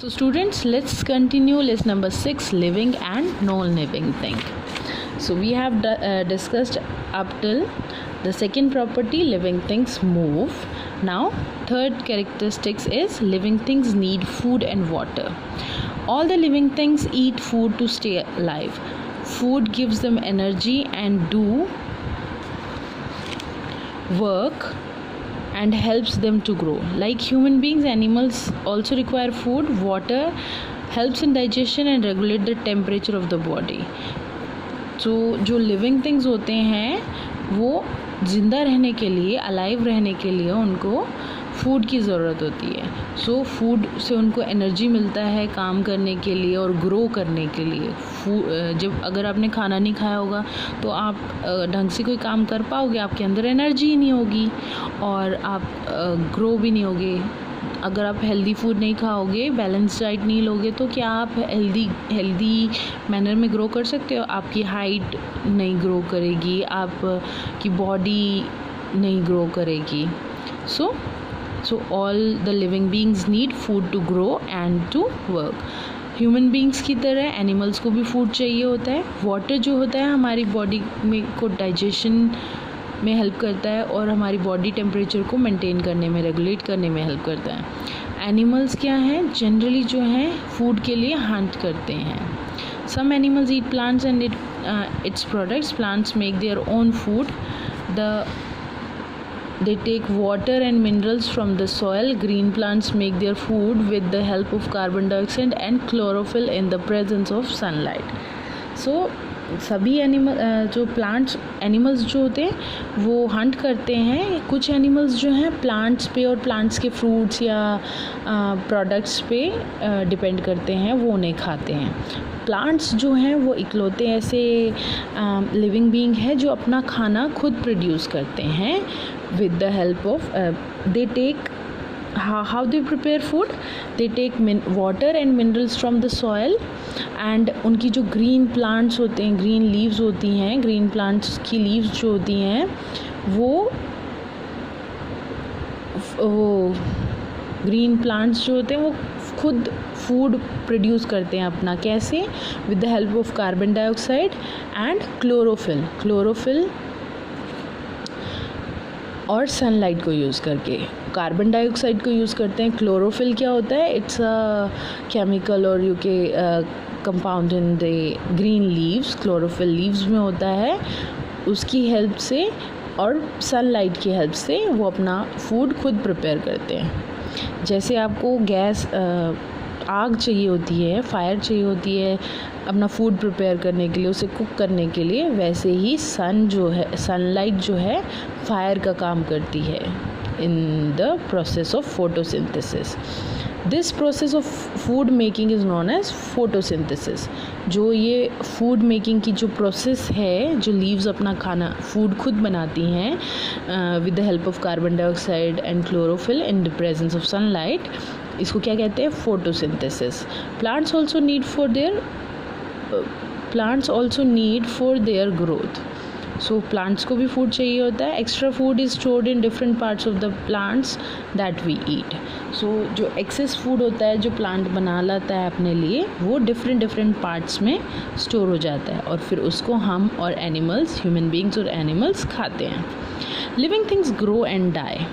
So students, let's continue lesson number 6, living and non-living thing. So we have discussed up till the second property, living things move. Now third characteristics is living things need food and water. All the living things eat food to stay alive. Food gives them energy and do work and helps them to grow. Like human beings, animals also require food. Water helps in digestion and regulate the temperature of the body. तो जो living things होते हैं वो ज़िंदा रहने के लिए, alive रहने के लिए उनको फूड की ज़रूरत होती है. सो फूड से उनको एनर्जी मिलता है काम करने के लिए और ग्रो करने के लिए. जब अगर आपने खाना नहीं खाया होगा तो आप ढंग से कोई काम कर पाओगे, आपके अंदर एनर्जी ही नहीं होगी और आप ग्रो भी नहीं होगे. अगर आप हेल्दी फूड नहीं खाओगे, बैलेंस डाइट नहीं लोगे तो क्या आप हेल्दी मैनर में ग्रो कर सकते हो? आपकी हाइट नहीं ग्रो करेगी, आपकी बॉडी नहीं ग्रो करेगी. So all the living beings need food to grow and to work. Human beings की तरह एनिमल्स को भी फूड चाहिए होता है. वाटर जो होता है हमारी बॉडी में को डाइजेशन में हेल्प करता है और हमारी बॉडी टेम्परेचर को मेंटेन करने में, रेगुलेट करने में हेल्प करता है. एनिमल्स क्या हैं? जनरली जो हैं फूड के लिए हंट करते हैं. Some animals eat plants and its products. Plants make their own food. They take water and minerals from the soil. Green plants make their food with the help of carbon dioxide and chlorophyll in the presence of sunlight. So सभी जो animals जो होते हैं वो Hunt करते हैं. कुछ animals जो हैं प्लांट्स पे और प्लांट्स के फ्रूट्स या प्रोडक्ट्स पे डिपेंड करते हैं, वो उन्हें खाते हैं. प्लांट्स जो हैं वो इकलौते ऐसे लिविंग बीइंग है जो अपना खाना खुद प्रोड्यूस करते हैं with the help of they take how they prepare food. They take water and minerals from the soil and उनकी जो ग्रीन प्लांट्स होते हैं, ग्रीन लीव्स होती हैं, ग्रीन प्लांट्स की लीव्स जो होती हैं वो ग्रीन प्लांट्स जो होते हैं वो खुद फूड प्रोड्यूस करते हैं अपना. कैसे? With the help of carbon dioxide and chlorophyll और सनलाइट को यूज़ करके. कार्बन डाइऑक्साइड को यूज़ करते हैं. क्लोरोफिल क्या होता है? इट्स अ केमिकल और यू के compound in the green leaves. Chlorophyll leaves में होता है. उसकी हेल्प से और सनलाइट की हेल्प से वो अपना फूड खुद प्रिपेयर करते हैं. जैसे आपको गैस आग चाहिए होती है, फायर चाहिए होती है अपना फूड प्रिपेयर करने के लिए, उसे कुक करने के लिए, वैसे ही सनलाइट जो है फायर का काम करती है in the process of photosynthesis. This process of food making is known as photosynthesis. जो ये फूड मेकिंग की जो प्रोसेस है, जो लीव्स अपना खाना फूड खुद बनाती हैं with the help of carbon dioxide and chlorophyll in the presence of sunlight, इसको क्या कहते हैं? Photosynthesis. Plants also need for their growth. So plants को भी फूड चाहिए होता है. Extra food is stored in different parts of the plants that we eat. So जो एक्सेस फूड होता है जो प्लांट बना लाता है अपने लिए, वो डिफरेंट पार्ट्स में स्टोर हो जाता है और फिर उसको हम और एनिमल्स, ह्यूमन बीइंग्स और एनिमल्स खाते हैं. Living things grow and die.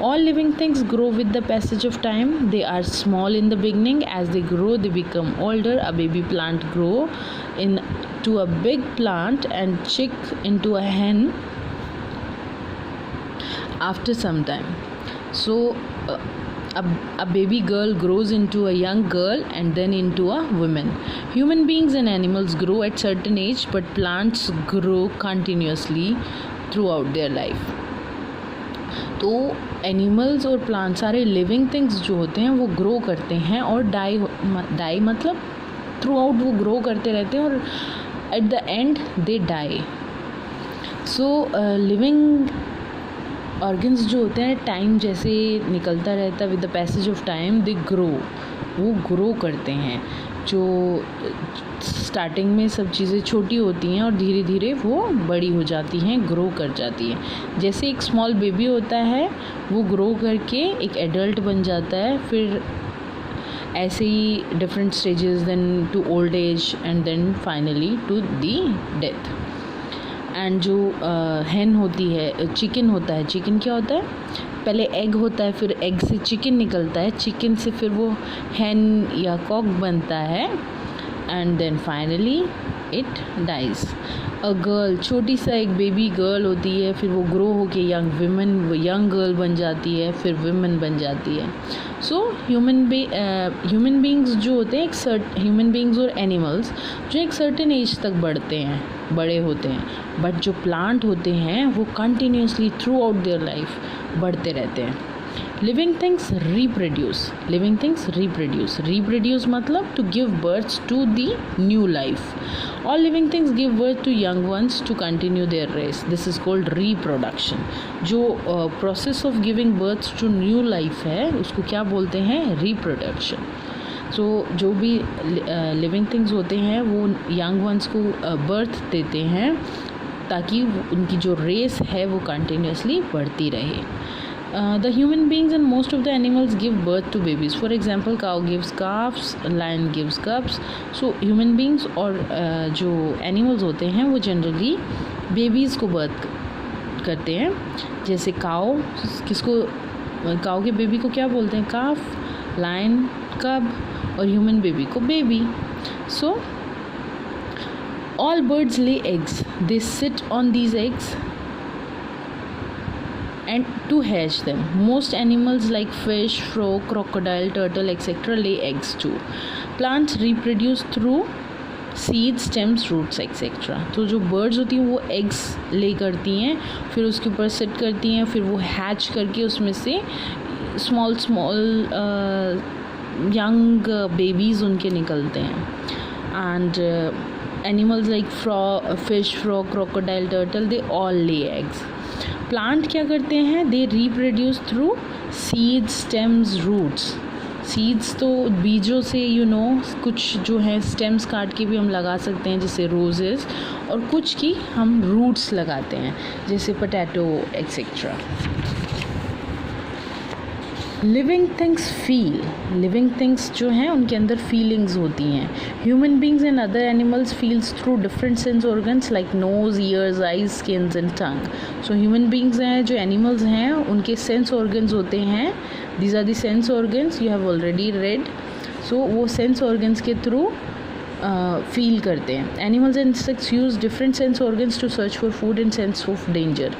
All living things grow with the passage of time. They are small in the beginning. As they grow, they become older. A baby plant grow into a big plant and chick into a hen after some time. So a baby girl grows into a young girl and then into a woman. Human beings and animals grow at certain age, but plants grow continuously through out their life. तो animals और plant सारे living things जो होते हैं वो grow करते हैं और डाई मतलब थ्रू आउट वो ग्रो करते रहते हैं और at the end they die. So living organs जो होते हैं टाइम जैसे निकलता रहता है, with the passage of time they वो ग्रो करते हैं. जो स्टार्टिंग में सब चीज़ें छोटी होती हैं और धीरे धीरे वो बड़ी हो जाती हैं, ग्रो कर जाती हैं. जैसे एक स्मॉल बेबी होता है वो ग्रो करके एक एडल्ट बन जाता है, फिर ऐसे ही different stages, then to old age and then finally to the death. And जो hen होती है, चिकन होता है, चिकन क्या होता है, पहले एग होता है, फिर एग से चिकन निकलता है, चिकन से फिर वो hen या कॉक बनता है, and then finally it dies. A girl, छोटी सा एक बेबी गर्ल होती है, फिर वो ग्रो होके यंग गर्ल बन जाती है, फिर विमेन बन जाती है. सो ह्यूमन बींग्स जो होते हैं, ह्यूमन बींग्स और एनिमल्स जो एक सर्टेन एज तक बड़े होते हैं, बट जो प्लांट होते हैं वो continuously throughout their life बढ़ते रहते हैं. लिविंग थिंग्स रिप्रोड्यूस मतलब to give birth to the new life. All living things give birth to young ones to continue their race. This is called reproduction. जो process of giving birth to new life है उसको क्या बोलते हैं, reproduction. सो जो भी living things होते हैं वो यंग वंस को बर्थ देते हैं ताकि उनकी जो रेस है वो कंटिन्यूसली बढ़ती रहे. The human beings and most of the animals give birth to babies. For example, cow gives calves, lion gives cubs. So human beings और जो animals होते हैं वो generally babies को birth करते हैं. जैसे काऊ के बेबी को क्या बोलते हैं, calf, lion, cub, और ह्यूमन बेबी को baby. So all birds lay eggs. They sit on these eggs and to hatch them. Most animals like fish, frog, crocodile, turtle, etc. lay eggs too. Plants reproduce through seeds, stems, roots, etc. तो जो birds होती हैं वो eggs lay करती हैं, फिर उसके ऊपर sit करती हैं, फिर वो hatch करके उसमें से small young babies उनके निकलते हैं. And animals like fish, frog, crocodile, turtle, they all lay eggs. Plant क्या करते हैं, they reproduce through seeds, stems, roots. Seeds तो बीजों से कुछ जो है स्टेम्स काट के भी हम लगा सकते हैं जैसे रोजेस, और कुछ की हम रूट्स लगाते हैं जैसे पोटैटो एक्सेट्रा. लिविंग थिंग्स जो हैं उनके अंदर फीलिंग्स होती हैं. Human beings and other animals feels through different sense organs like nose, ears, eyes, skins and tongue. So human beings हैं, जो एनिमल्स हैं, उनके सेंस ऑर्गन्स होते हैं. These are the sense organs you have already read. So वो sense organs के through feel करते हैं. Animals and insects use different sense organs to search for food and sense of danger.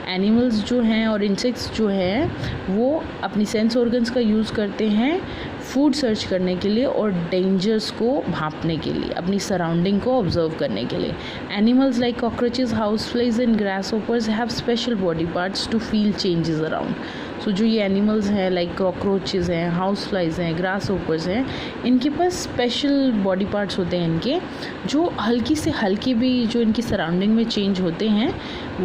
Animals जो हैं और insects जो हैं वो अपनी सेंस ऑर्गन्स का यूज़ करते हैं फूड सर्च करने के लिए और डेंजर्स को भांपने के लिए, अपनी सराउंडिंग को ऑब्जर्व करने के लिए. Animals like cockroaches, house flies and grasshoppers have special body parts to feel changes around. So जो ये एनिमल्स हैं लाइक कॉकरोचेस हैं, हाउस फ्लाइज हैं, ग्रासहोपर्स हैं, इनके पास स्पेशल बॉडी पार्ट्स होते हैं इनके, जो हल्की से हल्के भी जो इनकी सराउंडिंग में चेंज होते हैं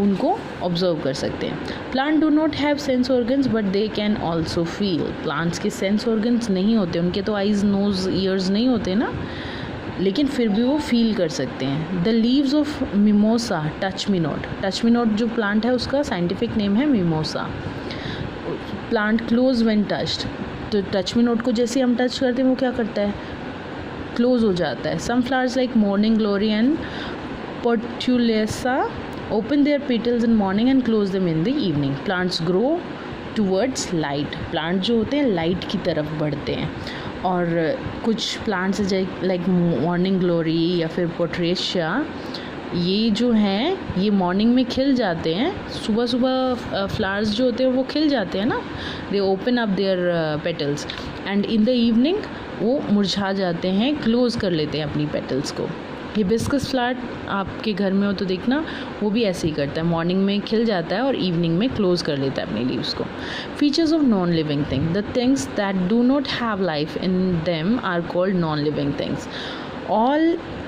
उनको ऑब्जर्व कर सकते हैं. Plant do not have sense organs but they can also feel. Plants के सेंस ऑर्गन्स नहीं होते, उनके तो आइज़, नोज़, ईयर्स नहीं होते ना, लेकिन फिर भी वो फील कर सकते हैं. The leaves of mimosa touch me not. Touch me not जो प्लांट है उसका साइंटिफिक नेम है mimosa. Plant close when touched. तो टच मी नॉट को जैसे हम टच करते हैं वो क्या करता है, क्लोज हो जाता है. Some flowers like morning glory and portulaca open their petals in morning and close them in the evening. Plants grow towards light. Plant जो होते हैं लाइट की तरफ बढ़ते हैं, और कुछ प्लांट्स लाइक मॉर्निंग ग्लोरी या फिर पोट्रेशिया, ये जो हैं ये मॉर्निंग में खिल जाते हैं. सुबह सुबह फ्लावर्स जो होते हैं वो खिल जाते हैं ना, they open up their petals, and in the evening वो मुरझा जाते हैं, क्लोज कर लेते हैं अपनी पेटल्स को. हिबिस्कस फ्लावर आपके घर में हो तो देखना वो भी ऐसे ही करता है, मॉर्निंग में खिल जाता है और इवनिंग में क्लोज कर लेता है अपनी लीव्स को. Features of non living thing. The things that do not have life in them are called non living things. All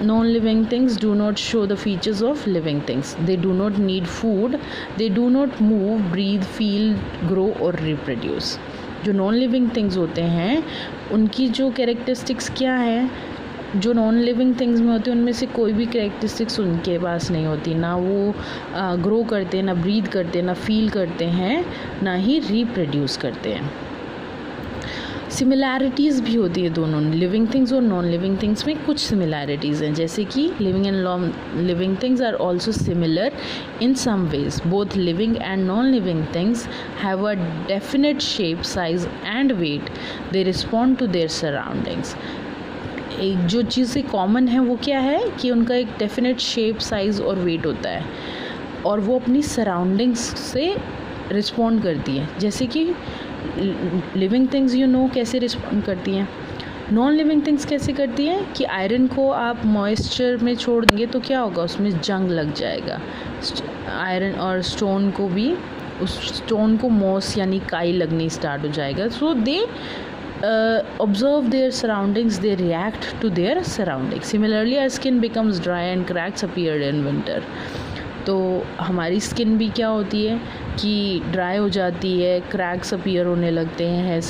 non-living things do not show the features of living things. They do not need food. They do not move, breathe, feel, grow or reproduce. जो non living things होते हैं उनकी जो characteristics क्या है, जो non living things में होती है उनमें से कोई भी कैरेक्टरिस्टिक्स उनके पास नहीं होती. ना वो ग्रो करते हैं, ना ब्रीथ करते हैं, ना फील करते हैं, ना ही रिप्रोड्यूस करते हैं. सिमिलैरिटीज़ भी होती है दोनों लिविंग थिंग्स और नॉन लिविंग थिंग्स में कुछ सिमिलैरिटीज़ हैं, जैसे कि living and non living things are also similar in some ways. Both living and non living things have a definite shape, size and weight. They respond to their surroundings. एक जो चीज़ें common है वो क्या है कि उनका एक डेफिनेट शेप, साइज़ और वेट होता है और वो अपनी सराउंडिंग्स से रिस्पॉन्ड करती है. जैसे कि लिविंग थिंग्स कैसे रिस्पॉन्ड करती हैं. नॉन लिविंग थिंग्स कैसे करती हैं कि आयरन को आप मॉइस्चर में छोड़ देंगे तो क्या होगा, उसमें जंग लग जाएगा. आयरन और स्टोन को भी, उस स्टोन को मॉस यानी काई लगनी स्टार्ट हो जाएगा. सो दे observe their surroundings, they react to their surroundings. Similarly, our skin becomes dry and cracks appear in winter. तो हमारी स्किन भी क्या होती है कि ड्राई हो जाती है, क्रैक्स अपीयर होने लगते हैं,